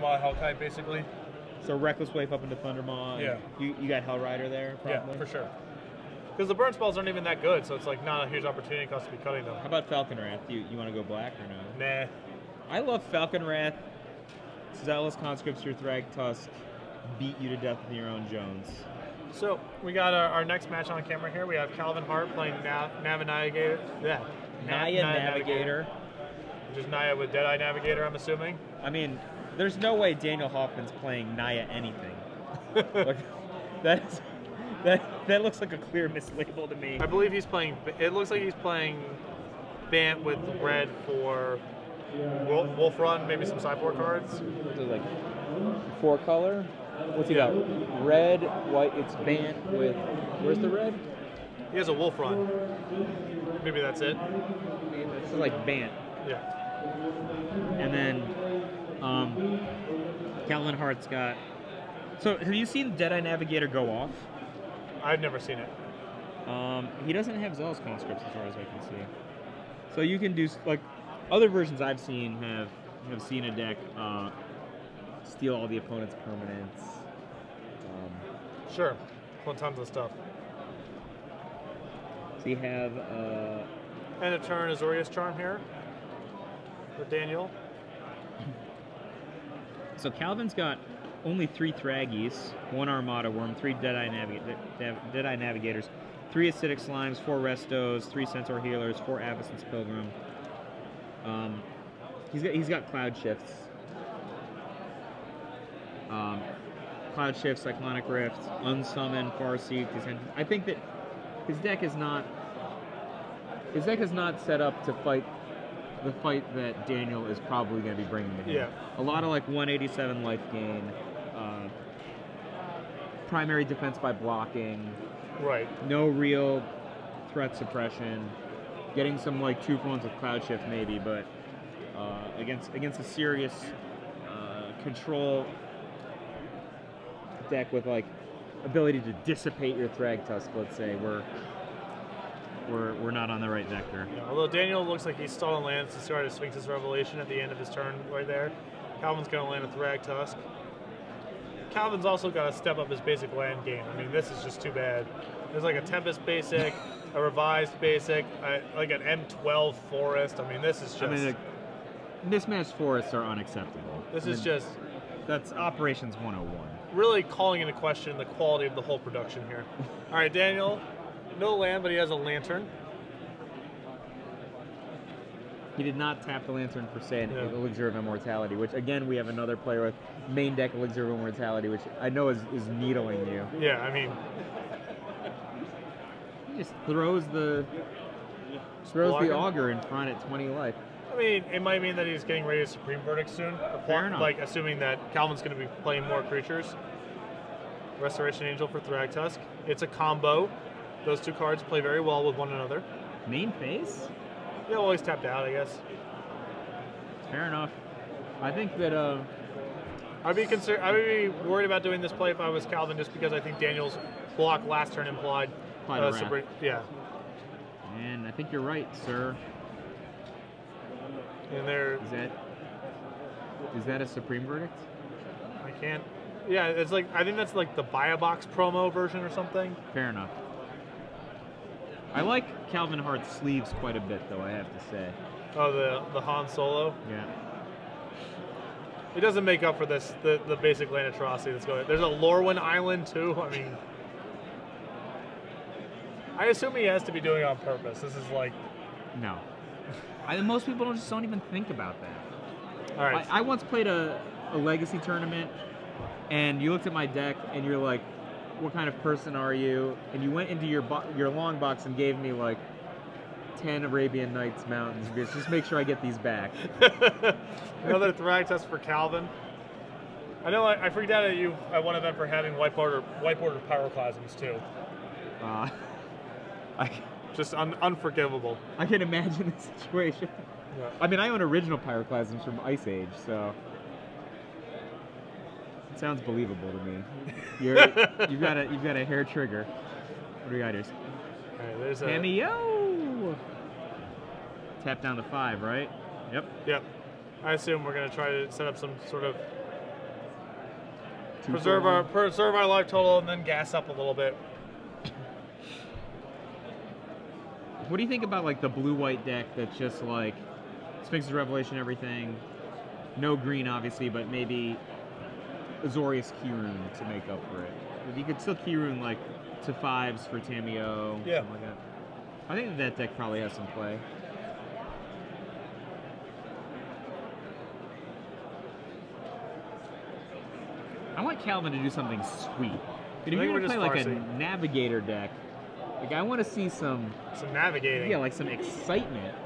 Thundermaw Hellkite, basically. So Reckless Wave up into Thundermaw. Yeah. You got Hellrider there, probably? Yeah, for sure. Because the burn spells aren't even that good, so it's like not a huge opportunity cost to be cutting them. How about Falcon Wrath? You want to go black or no? Nah. I love Falcon Wrath. Zealous Conscripts, your Thrag Tusk beat you to death with your own Jones. So we got our next match on camera here. We have Calvin Hart playing Navigator. Yeah. Naya Navigator. Which is Naya with Deadeye Navigator, I'm assuming. I mean, there's no way Daniel Hoffman's playing Naya anything. Like, that looks like a clear mislabel to me. I believe he's playing. It looks like he's playing Bant with red for Wolf Run, maybe some sideboard cards. So like 4-color. What's he got? Red, white. It's Bant with. Where's the red? He has a Wolf Run. Maybe that's it. This is like Bant. Yeah. And then Calvin Hart's got. So have you seen Deadeye Navigator go off? I've never seen it. He doesn't have Zealous Conscripts as far as I can see. So you can do like other versions I've seen have seen a deck steal all the opponent's permanents. Sure, tons of stuff. So you have and a turn Azorius Charm here for Daniel. So Calvin's got only 3 Thraggies, 1 Armada Worm, 3 Deadeye Navigators, 3 Acidic Slimes, 4 Restos, 3 Centaur Healers, 4 Avacyn's Pilgrim. He's got Cloud Shifts. Cloud Shift, Cyclonic Rift, Unsummon, Farseek. I think that his deck is not set up to fight the fight that Daniel is probably going to be bringing to him. Yeah. A lot of like 187 life gain, primary defense by blocking. Right. No real threat suppression. Getting some like 2-1s with Cloud Shift maybe, but against a serious control deck with like ability to dissipate your Thrag Tusk, let's say, we're not on the right vector. Yeah, although Daniel looks like he's stalling lands to start a Sphinx's Revelation at the end of his turn right there. Calvin's going to land a Thrag Tusk. Calvin's also got to step up his basic land game. I mean, this is just too bad. There's like a Tempest basic, a Revised basic, like an M12 Forest. I mean, this is just... I mean, mismatched forests are unacceptable. This is just... That's Operations 101. Really calling into question the quality of the whole production here. All right, Daniel, no land, but he has a Lantern. He did not tap the Lantern for, say, an Yeah. Elixir of Immortality, which, again, we have another player with main deck Elixir of Immortality, which I know is needling you. Yeah, I mean... He just throws the Augur in front at 20 life. I mean, it might mean that he's getting ready to Supreme Verdict soon. Fair enough. Like, assuming that Calvin's going to be playing more creatures. Restoration Angel for Thrag Tusk. It's a combo. Those 2 cards play very well with one another. Main phase? Yeah, always tapped out, I guess. Fair enough. I think that I'd be worried about doing this play if I was Calvin, just because I think Daniel's block last turn implied. Supreme. Yeah. And I think you're right, sir. And there. Is that a Supreme Verdict? I can't. Yeah, it's like, I think that's like the Buy a Box promo version or something. Fair enough. I like Calvin Hart's sleeves quite a bit, though, I have to say. Oh, the Han Solo? Yeah. It doesn't make up for this, the basic land atrocity that's going on. There's a Lorwyn Island, too. I mean, I assume he has to be doing it on purpose. This is like... No. Most people don't even think about that. All right. I once played a Legacy tournament, and you looked at my deck, and you're like, what kind of person are you? And you went into your long box and gave me like 10 Arabian Nights mountains. Just make sure I get these back. Another Thrag Tusk for Calvin. I know I freaked out at you at one event for having whiteboard pyroclasms too. Just unforgivable. I can imagine the situation. Yeah. I mean, I own original pyroclasms from Ice Age, so it sounds believable to me. You've got a hair trigger. What do you got here? All right, there's Cameo. Tap down to 5, right? Yep. Yep. I assume we're gonna try to set up some sort of preserve our life total and then gas up a little bit. What do you think about like the blue-white deck that's just like Sphinx's Revelation, everything? No green, obviously, but maybe Azorius Keyrune to make up for it. You could still Keyrune like to 5s for Tameo, Yeah. something like that. I think that deck probably has some play. I want Calvin to do something sweet. But if you're gonna play like a navigator deck, like I want to see some navigating. Yeah, like some excitement.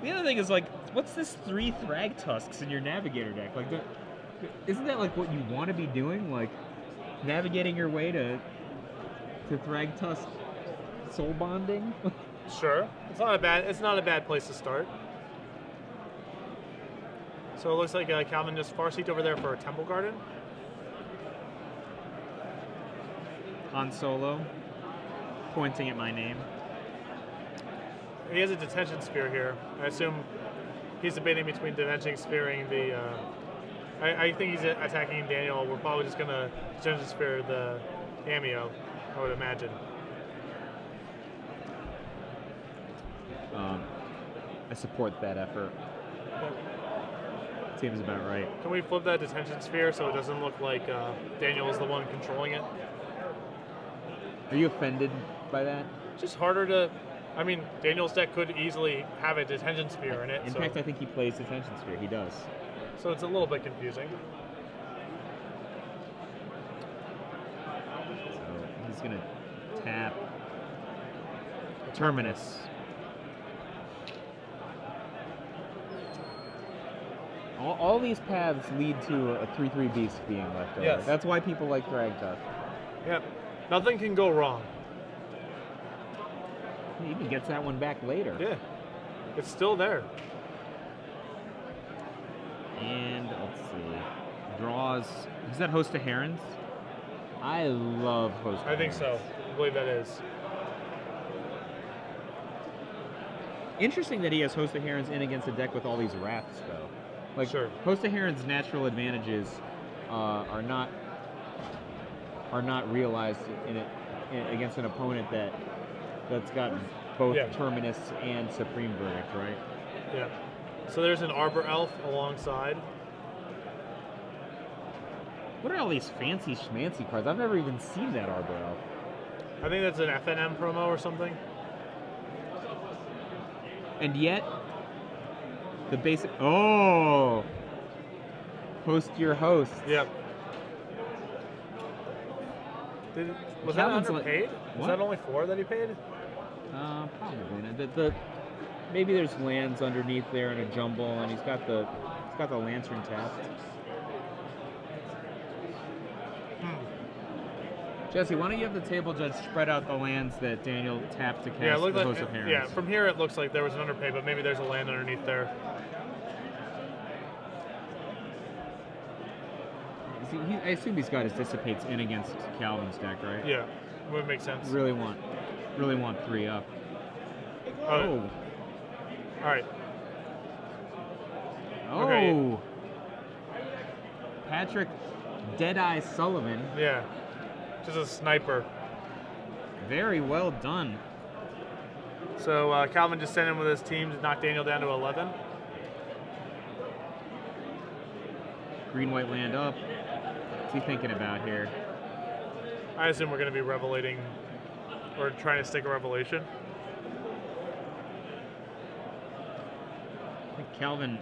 The other thing is like, what's this 3 Thrag Tusks in your navigator deck? Like, isn't that like what you want to be doing? Like, navigating your way to Thrag Tusk soul bonding? Sure, it's not a bad place to start. So it looks like Calvin just Farseeked over there for a Temple Garden. Han Solo, pointing at my name. He has a Detention Sphere here. I assume he's debating between Detention Spearing the... I think he's attacking Daniel. We're probably just going to Detention Sphere the Cameo, I would imagine. I support that effort. Seems about right. Can we flip that Detention Sphere so it doesn't look like Daniel is the one controlling it? Are you offended by that? Just harder to... I mean, Daniel's deck could easily have a Detention Sphere in it. In fact, I think he plays Detention Sphere. He does. So it's a little bit confusing. So he's going to tap Terminus. All these paths lead to a 3/3 beast being left over. Yes. That's why people like Thragtusk. Yep. Nothing can go wrong. He even gets that one back later. Yeah. It's still there. And let's see. Draws. Is that Host of Herons? I love Host of Herons. I think so. I believe that is. Interesting that he has Host of Herons in against a deck with all these wraths, though. Like, sure. Host of Heron's natural advantages are not realized against an opponent that's got both Terminus and Supreme Verdict, right? Yeah. So there's an Arbor Elf alongside. What are all these fancy schmancy cards? I've never even seen that Arbor Elf. I think that's an FNM promo or something. And yet, the basic... Oh! Host your host. Yep. Was that underpaid? Was that only 4 that he paid? Probably not. Maybe there's lands underneath there in a jumble, and he's got the Lantern tapped. Jesse, why don't you have the table judge spread out the lands that Daniel tapped to cast the Host of Herons? Yeah, from here it looks like there was an underpay, but maybe there's a land underneath there. I assume he's got his Dissipates in against Calvin's deck, right? Yeah, would make sense. Really want 3 up. Oh. All right. Oh. Okay. Patrick Deadeye Sullivan. Yeah. Just a sniper. Very well done. So Calvin just sent in with his team to knock Daniel down to 11. Green-white land up. What's he thinking about here? I assume we're going to be revelating, or trying to stick a revelation. I think Calvin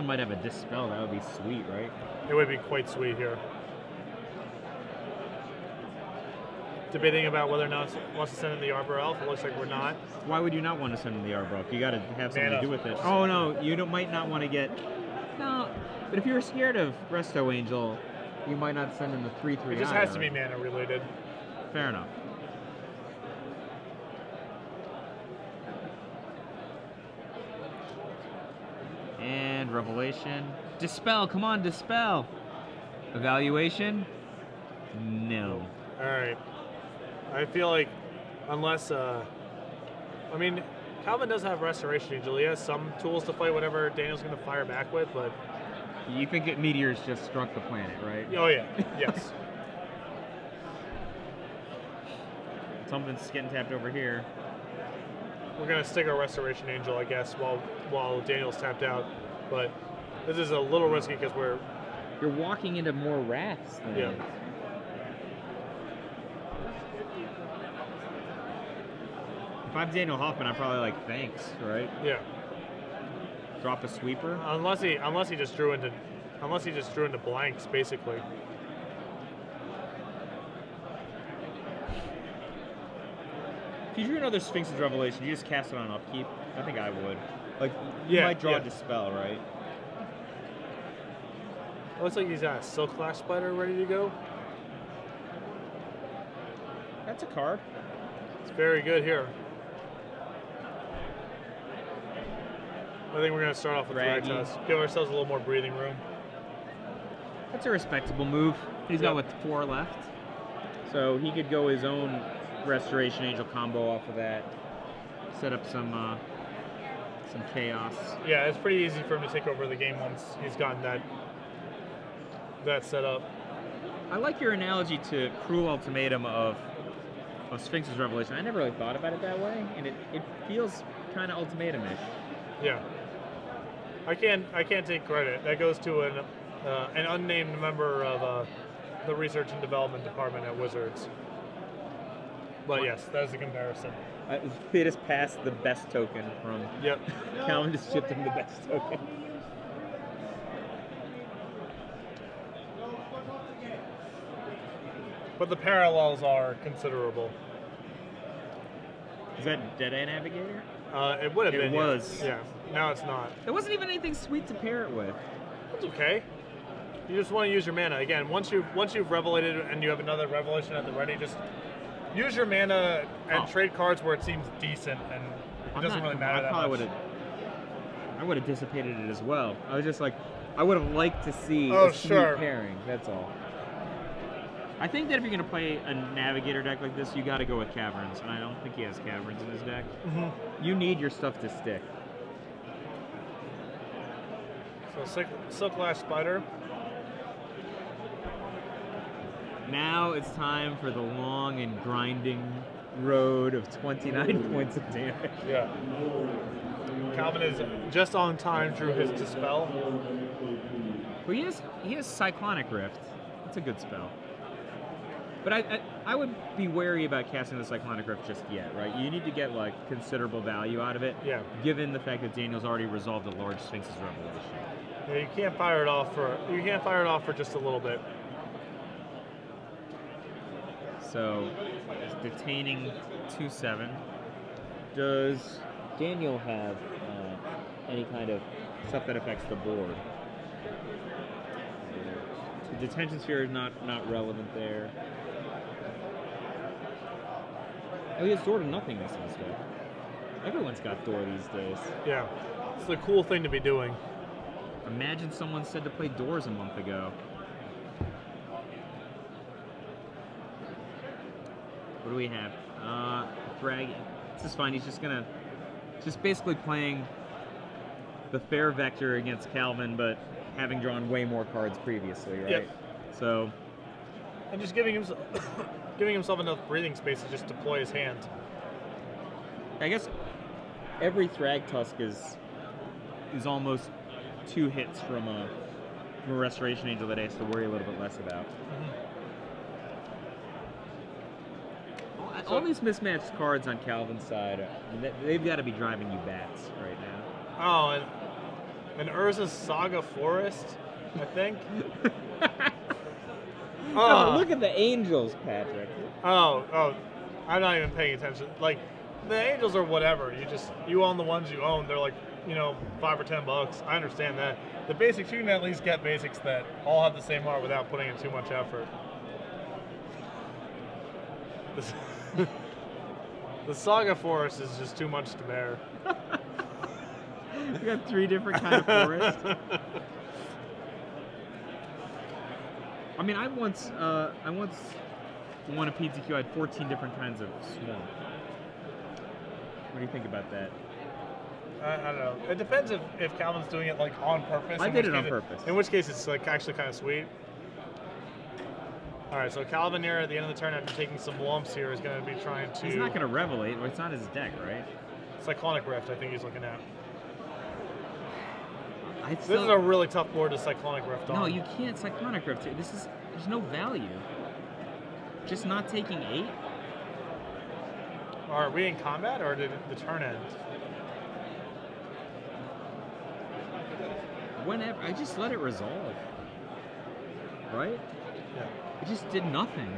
might have a Dispel. That would be sweet, right? It would be quite sweet here. Debating about whether or not wants to send in the Arbor Elf. It looks like we're not. Why would you not want to send in the Arbor Elf? You got to have something to do with it. Oh no, you might not want to get. No, but if you're scared of Resto Angel, you might not send in the 3/3. It just has to be mana related. Fair enough. And Revelation. Dispel, come on, Dispel. Evaluation? No. All right. I feel like unless, I mean, Calvin does have Restoration Angel. He has some tools to fight whatever Daniel's going to fire back with, but You think that meteors just struck the planet, right? Oh yeah, yes. Something's getting tapped over here. We're gonna stick our Restoration Angel, I guess, while Daniel's tapped out. But this is a little risky because You're walking into more wraths. Yeah. If I'm Daniel Hoffman, I'm probably like, thanks, right? Yeah. Drop a sweeper. Unless he just drew into blanks, basically. If you drew another Sphinx's Revelation, you just cast it on upkeep. I think I would. Like, you might draw a Dispel, right? Looks like he's got a Silk Flash Spider ready to go. That's a card. It's very good here. I think we're going to start off with Rag Tusk. Give ourselves a little more breathing room. That's a respectable move. He's got, what, 4 left? So he could go his own Restoration Angel combo off of that. Set up some chaos. Yeah, it's pretty easy for him to take over the game once he's gotten that set up. I like your analogy to Cruel Ultimatum of Sphinx's Revelation. I never really thought about it that way, and it feels kind of ultimatum-ish. Yeah. I can't take credit. That goes to an unnamed member of the research and development department at Wizards. But yes, that is the comparison. They just passed the best token from. Yep. Calvin just shipped him the best token. But the parallels are considerable. Is that Deadeye Navigator? It would have been. It was. Yeah. Now it's not. There wasn't even anything sweet to pair it with. It's okay. You just want to use your mana. Again, once you've revelated and you have another revelation at the ready, just use your mana and trade cards where it seems decent, and it doesn't really matter that much. I would have dissipated it as well. I was just like, I would have liked to see a sweet pairing. That's all. I think that if you're going to play a Navigator deck like this, you got to go with Caverns, and I don't think he has Caverns in his deck. Mm-hmm. You need your stuff to stick. So Silk Flash Spider. Now it's time for the long and grinding road of 29 points of damage. Yeah. Calvin is just on time through his Dispel. Well, he has Cyclonic Rift. That's a good spell. But I would be wary about casting the Cyclonic Rift just yet, right? You need to get like considerable value out of it. Yeah. Given the fact that Daniel's already resolved a large Sphinx's Revelation. Yeah, you can't fire it off for just a little bit. So, detaining 2/7. Does Daniel have any kind of stuff that affects the board? The Detention Sphere is not relevant there. Oh, he has Door to Nothingness in his deck. Everyone's got Door these days. Yeah, it's the cool thing to be doing. Imagine someone said to play Doors a month ago. What do we have? Frag. This is fine. He's just basically playing the fair vector against Calvin, but having drawn way more cards previously, right? Yep. So. And just giving himself enough breathing space to just deploy his hand. I guess every Thrag Tusk is almost 2 hits from a Restoration Angel that he has to worry a little bit less about. All these mismatched cards on Calvin's side, they've got to be driving you bats right now. Oh, and Urza's Saga Forest, I think. Oh, look at the Angels, Patrick. Oh, I'm not even paying attention. Like, the Angels are whatever. You own the ones you own. They're like, $5 or $10. I understand that. The basics, you can at least get basics that all have the same art without putting in too much effort. The Saga Forest is just too much to bear. We got 3 different kind of forests. I mean, I once won a PTQ. I had 14 different kinds of swamp. What do you think about that? I don't know. It depends if Calvin's doing it like on purpose. I did it on purpose. In which case, it's like actually kind of sweet. All right, so Calvin here at the end of the turn, after taking some lumps here, is going to be trying to. He's not going to revelate. Well, it's not his deck, right? Cyclonic Rift, I think he's looking at. This is a really tough board to Cyclonic Rift on. No, you can't Cyclonic Rift. There's no value. Just not taking 8. Are we in combat, or did the turn end? Whenever I just let it resolve, right? Yeah. It just did nothing.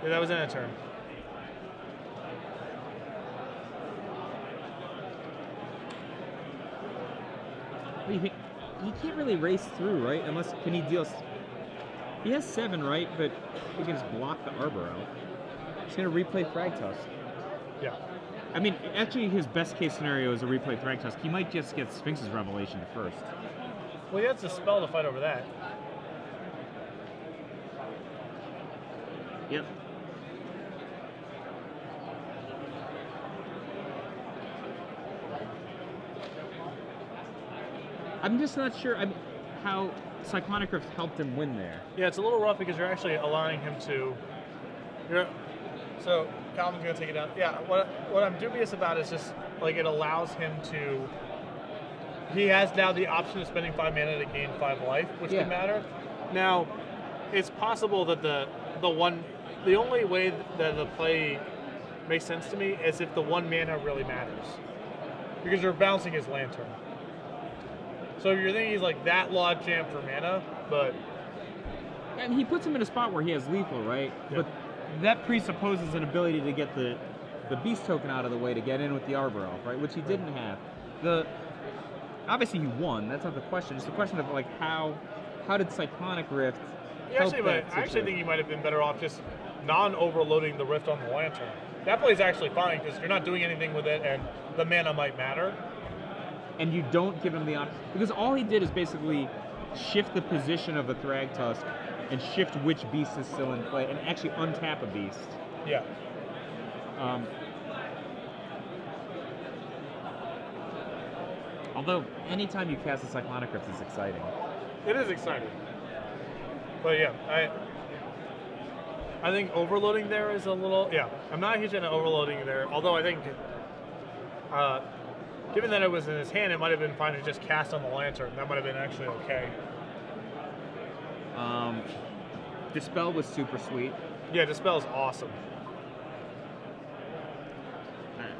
Yeah, that was in a turn. What do you think? He can't really race through, right? Unless, can he deal? He has 7, right? But he can just block the Arbor Elf. He's going to replay Thragtusk. Yeah. I mean, actually, his best case scenario is a replay Thragtusk. He might just get Sphinx's Revelation first. Well, he has a spell to fight over that. Yep. I'm just not sure how Cyclonic Rift helped him win there. Yeah, it's a little rough because you're actually allowing him to. So Calvin's gonna take it down. Yeah, what I'm dubious about is just like it allows him to. He has now the option of spending 5 mana to gain 5 life, which can matter. Now, it's possible that the only way that the play makes sense to me is if the 1 mana really matters, because you're bouncing his Lantern. So you're thinking he's like that log jam for mana, but and he puts him in a spot where he has lethal, right? Yeah. But that presupposes an ability to get the beast token out of the way to get in with the Arbor Elf, right? Which he didn't have. Obviously he won. That's not the question. It's the question of like how did Cyclonic Rift help I actually think you might have been better off just non-overloading the Rift on the Lantern. That play's actually fine because you're not doing anything with it, and the mana might matter. And you don't give him the option, because all he did is basically shift the position of the Thragtusk and shift which beast is still in play and actually untap a beast. Yeah. Although anytime you cast a Cyclonic Rift is exciting. It is exciting. But yeah, I think overloading there is a little. Yeah, I'm not a huge fan of overloading there. Although I think, given that it was in his hand, it might have been fine to just cast on the Lantern. That might have been actually okay. Dispel was super sweet. Yeah, Dispel is awesome.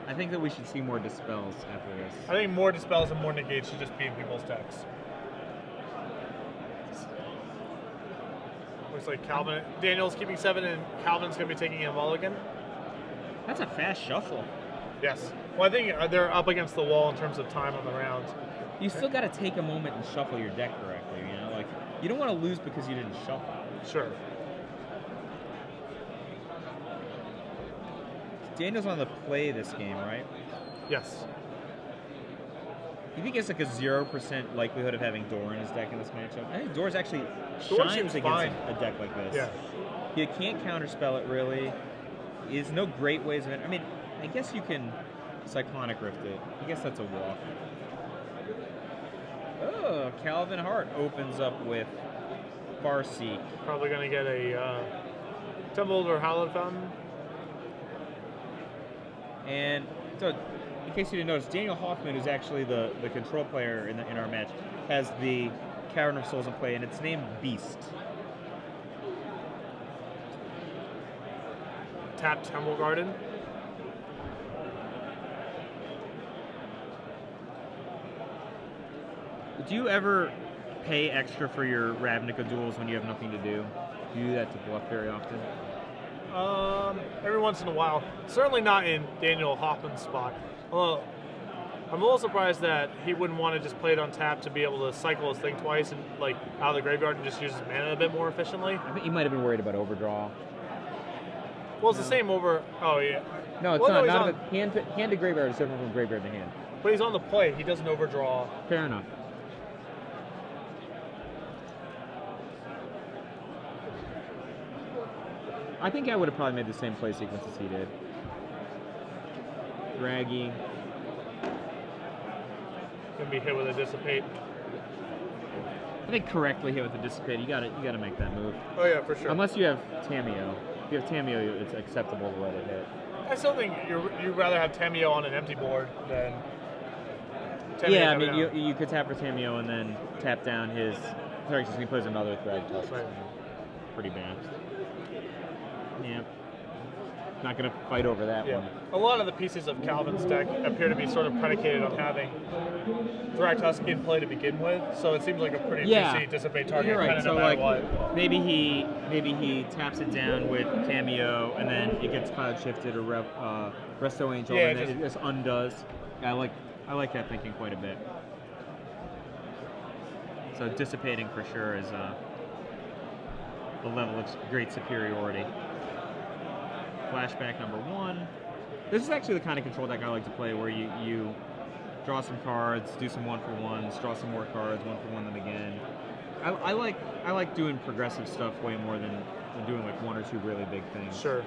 I think that we should see more Dispels after this. I think more Dispels and more Negates should just be in people's decks. Looks like Daniel's keeping 7 and Calvin's going to be taking a mulligan. That's a fast shuffle. Yes. Well, I think they're up against the wall in terms of time on the round. You still got to take a moment and shuffle your deck correctly, you know? Like, you don't want to lose because you didn't shuffle. Sure. Daniel's on the play this game, right? Yes. You think it's like a 0% likelihood of having Dor in his deck in this matchup? I think Dor's actually Dor shines seems against fine. a deck like this. Yeah. You can't counterspell it really. There's no great ways of it. I mean, I guess you can Cyclonic Rift it. I guess that's a walk. Oh, Calvin Hart opens up with Farseek. Probably going to get a Temple or Hallowed Fountain. And so, in case you didn't notice, Daniel Hoffman, who's actually the control player in our match, has the Cavern of Souls in play, and it's named Beast. Tap Temple Garden. Do you ever pay extra for your Ravnica duels when you have nothing to do? Do you do that to bluff very often? Every once in a while. Certainly not in Daniel Hoffman's spot. Although, I'm a little surprised that he wouldn't want to just play it on tap to be able to cycle his thing twice and like out of the graveyard and just use his mana a bit more efficiently. I think you might have been worried about overdraw. Well, it's the same over. Oh yeah. No, it's well, not. Hand to graveyard is different from graveyard to hand. But he's on the play. He doesn't overdraw. Fair enough. I think I would have probably made the same play sequence as he did. Draggy. can be hit with a dissipate. I think correctly hit with the dissipate. You gotta make that move. Oh yeah, for sure. Unless you have Tameo. If you have Tameo, it's acceptable to let it hit. I still think you'd rather have Tameo on an empty board than. Tameo Yeah, I coming mean out. you could tap for Tameo and then tap down his. Sorry, he plays another Thrag Tusk. Right. Pretty bad. Yeah. Not gonna fight over that Yeah. one. A lot of the pieces of Calvin's deck appear to be sort of predicated on having Thragtusk in play to begin with, so it seems like a pretty juicy dissipate target. You're right. Kind of So no matter like what. maybe he taps it down with Cameo and then it gets cloud shifted or Resto Angel Yeah, and then it just undoes. I like that thinking quite a bit. So dissipating for sure is a level of great superiority. Flashback number 1. This is actually the kind of control deck I like to play, where you draw some cards, do some 1-for-1s, draw some more cards, 1-for-1 them again. I like doing progressive stuff way more than doing like 1 or 2 really big things. Sure.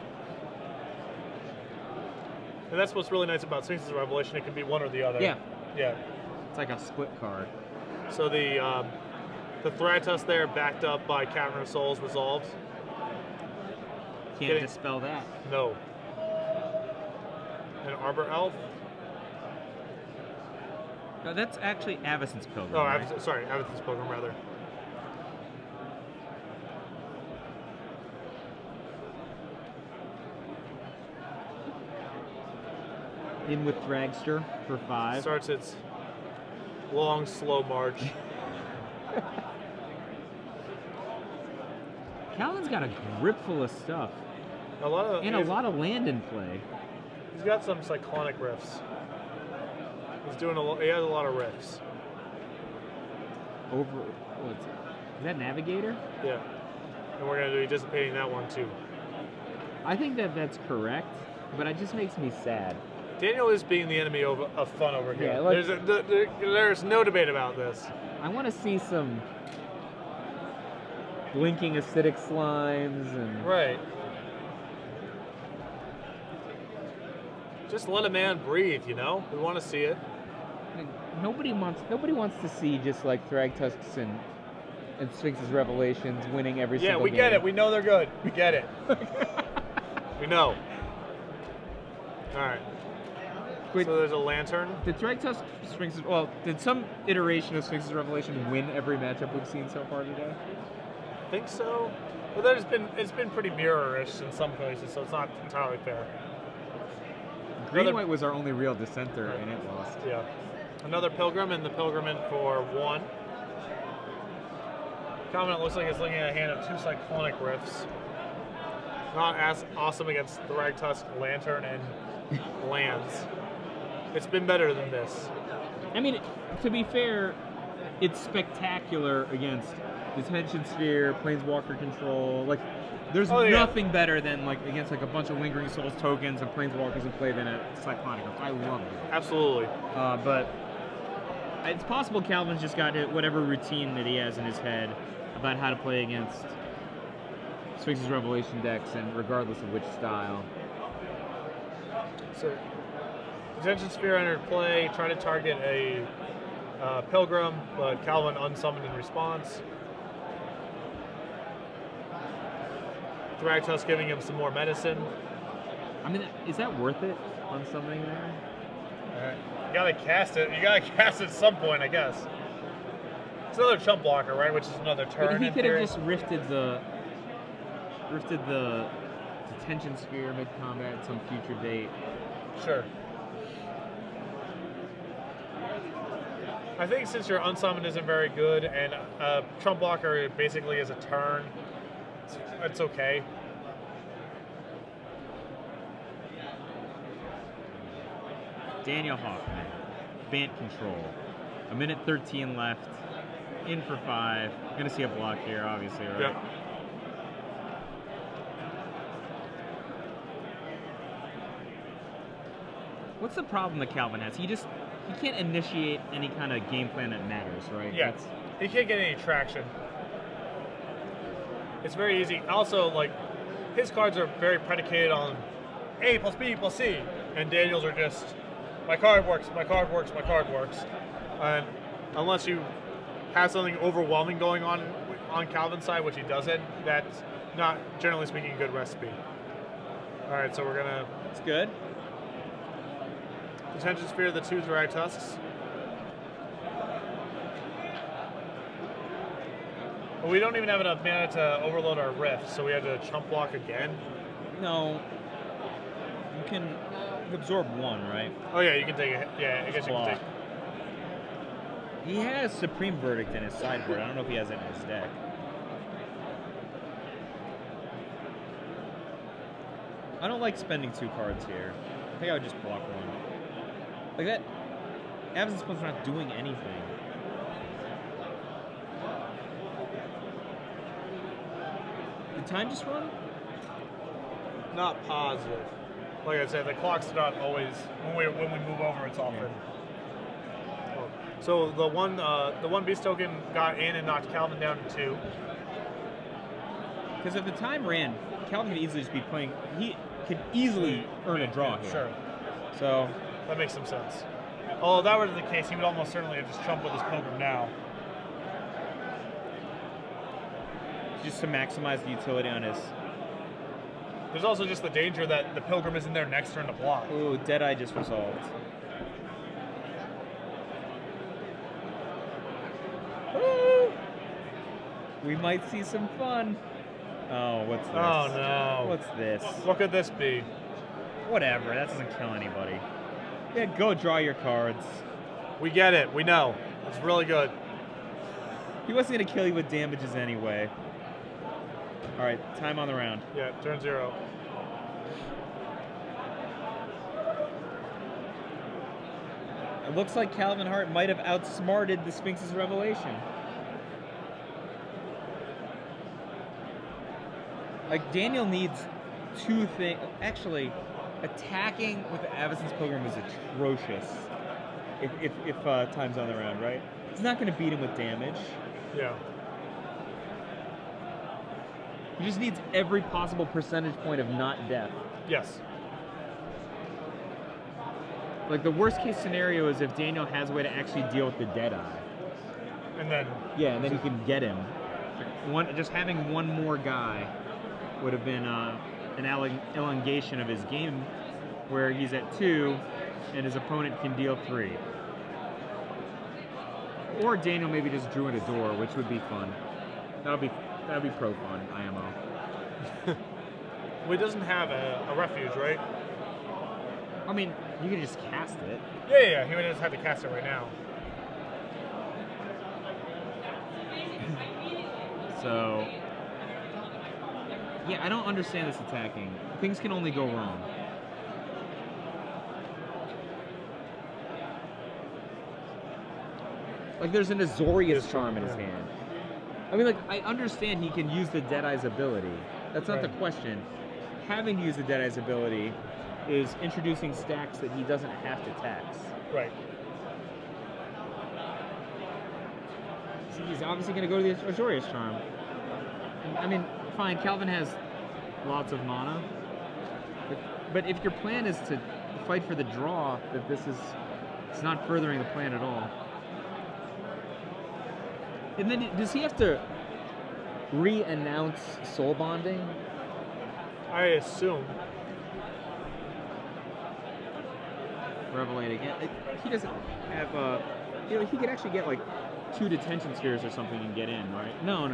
And that's what's really nice about Sphinx's Revelation. It can be one or the other. Yeah. Yeah. It's like a split card. So the Thragtusk there, backed up by Cavern of Souls, resolved. Can't dispel that. No. An Arbor Elf. No, that's actually Avacyn's Pilgrim. Oh, right? sorry, Avacyn's Pilgrim, rather. In with Dragster for 5. Starts its long, slow march. Calvin's got a grip full of stuff. A lot of land in play. He's got some cyclonic riffs. He has a lot of riffs. Is that Navigator? Yeah. And we're going to be dissipating that one too. I think that's correct, but it just makes me sad. Daniel is being the enemy of fun over here. Yeah, like, there's no debate about this. I want to see some blinking acidic slimes and Right. Just let a man breathe, you know? We want to see it. I mean, nobody wants to see just like Thragtusks and Sphinx's Revelations winning every single game. Yeah, we get it. We know they're good. We get it. We know. All right. Wait, So there's a lantern. did Thragtusk Sphinx's did some iteration of Sphinx's Revelation win every matchup we've seen so far today? I think so. But it's been pretty mirror-ish in some places, so it's not entirely fair. Green-White was our only real dissenter, and it lost. Yeah. Another Pilgrim, and the Pilgrim in for 1. Comment looks like it's looking at a hand of 2 Cyclonic Riffs. Not as awesome against the Thragtusk, Lantern, and lands. It's been better than this. I mean, to be fair, it's spectacular against Detention Sphere, Planeswalker Control. Like, there's nothing better than like against like a bunch of Lingering Souls tokens and Planeswalkers in play than a Cyclonic. I love it. Absolutely. But it's possible Calvin's just got whatever routine that he has in his head about how to play against Sphinx's Revelation decks, and regardless of which style. So, Detention Sphere entered play, tried to target a Pilgrim, but Calvin unsummoned in response. Thragtusk giving him some more medicine. I mean, is that worth it on something there? Alright. You gotta cast it. You gotta cast it at some point, I guess. It's another chump blocker, right? Which is another turn. But he in could have theory. just rifted the Detention Sphere mid-combat at some future date. Sure. I think since your unsummoned isn't very good, and chump blocker basically is a turn, it's okay. Daniel Hoffman, Bant Control. 1:13 left. In for 5. Gonna see a block here, obviously, right? Yeah. What's the problem that Calvin has? He can't initiate any kind of game plan that matters, right? Yeah. He can't get any traction. It's very easy. Also, like, his cards are very predicated on A plus B plus C, and Daniel's are just, my card works, my card works, my card works. And unless you have something overwhelming going on Calvin's side, which he doesn't, that's not, generally speaking, a good recipe. All right, so we're going to... It's good. Detention Sphere, the 2 Drag Tusks. But we don't even have enough mana to overload our rift, so we have to chump block again. No. You can absorb 1, right? Oh yeah, you can take it. Yeah, I guess you can take. He has Supreme Verdict in his sideboard. I don't know if he has it in his deck. I don't like spending 2 cards here. I think I would just block 1. Like that, Absence Spell's not doing anything. Did time just run? Not positive. Like I said, the clock's not always when we move over. It's often. Yeah. So the one beast token got in and knocked Calvin down to 2. Because if the time ran, Calvin could easily just be playing. He could easily earn a draw here. Sure. So that makes some sense. Although if that were the case, he would almost certainly have just chumped with his Pilgrim now. Just to maximize the utility on his. There's also just the danger that the Pilgrim is in there next turn to block. Ooh, Deadeye just resolved. Ooh. We might see some fun. Oh, what's this? Oh no. What's this? What could this be? Whatever, that doesn't kill anybody. Yeah, go draw your cards. We get it, we know. It's really good. He wasn't gonna kill you with damages anyway. Alright, time on the round. Yeah, turn 0. It looks like Calvin Hart might have outsmarted the Sphinx's Revelation. Like, Daniel needs 2 things. Actually, attacking with the Avacyn's Pilgrim is atrocious. If time's on the round, right? It's not going to beat him with damage. Yeah. He just needs every possible percentage point of not death. Yes. Like, the worst case scenario is if Daniel has a way to actually deal with the Deadeye. And then... Yeah, and then he can get him. Just having 1 more guy would have been an elongation of his game where he's at 2 and his opponent can deal 3. Or Daniel maybe just drew in a door, which would be fun. That'd be pro fun, IMO. Well, he doesn't have a refuge, right? I mean, you could just cast it. Yeah, he would just have to cast it right now. So, yeah, I don't understand this attacking. Things can only go wrong. Like, there's an Azorius Charm in his hand. I mean, like, I understand he can use the Deadeye's ability. That's not the question. Having to use the Deadeye's ability is introducing stacks that he doesn't have to tax. Right. See, he's obviously going to go to the Azorius Charm. I mean, fine, Calvin has lots of mana. But if your plan is to fight for the draw, that it's not furthering the plan at all. And then, does he have to re-announce soul bonding? I assume. Revelate again. He doesn't have he could actually get like 2 detention spheres or something and get in, right? No.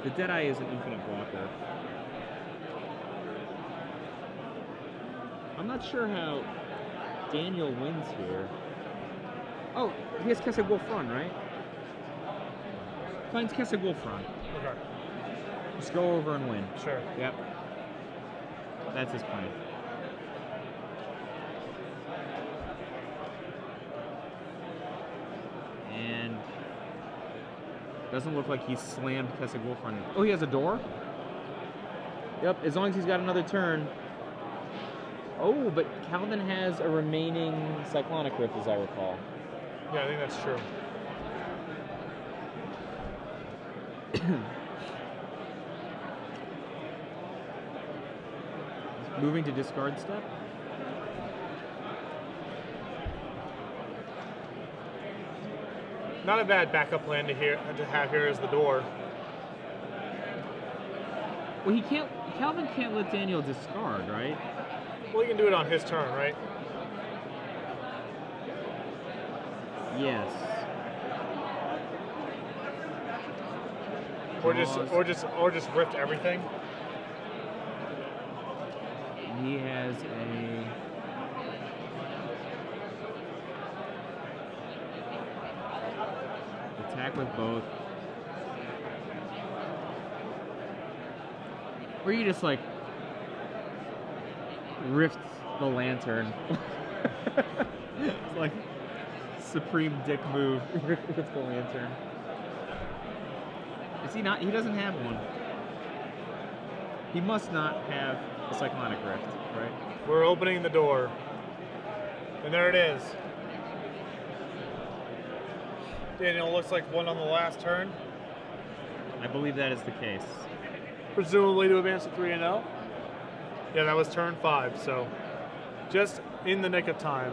The Deadeye is an infinite blocker. I'm not sure how Daniel wins here. Oh, he has Kesed Wolfrun, right? Finds Kesed Wolfrun. Okay. Just go over and win. Sure. Yep. That's his plan. And doesn't look like he's slammed Kesed Wolfrun. Oh, he has a door? Yep, as long as he's got another turn. Oh, but Calvin has a remaining Cyclonic Rift, as I recall. Yeah, I think that's true. Moving to discard step. Not a bad backup plan to have here is the door. Well, he can't. Calvin can't let Daniel discard, right? Well, he can do it on his turn, right? Yes. Or just rift everything. He has a. Attack with both. Or you just like rift the lantern. It's like supreme dick move. Rift the lantern. Is he not? He doesn't have one. He must not have a cyclonic rift, right? We're opening the door. And there it is. Daniel looks like one on the last turn. I believe that is the case. Presumably to advance to 3-0. Yeah, that was turn 5, so just in the nick of time.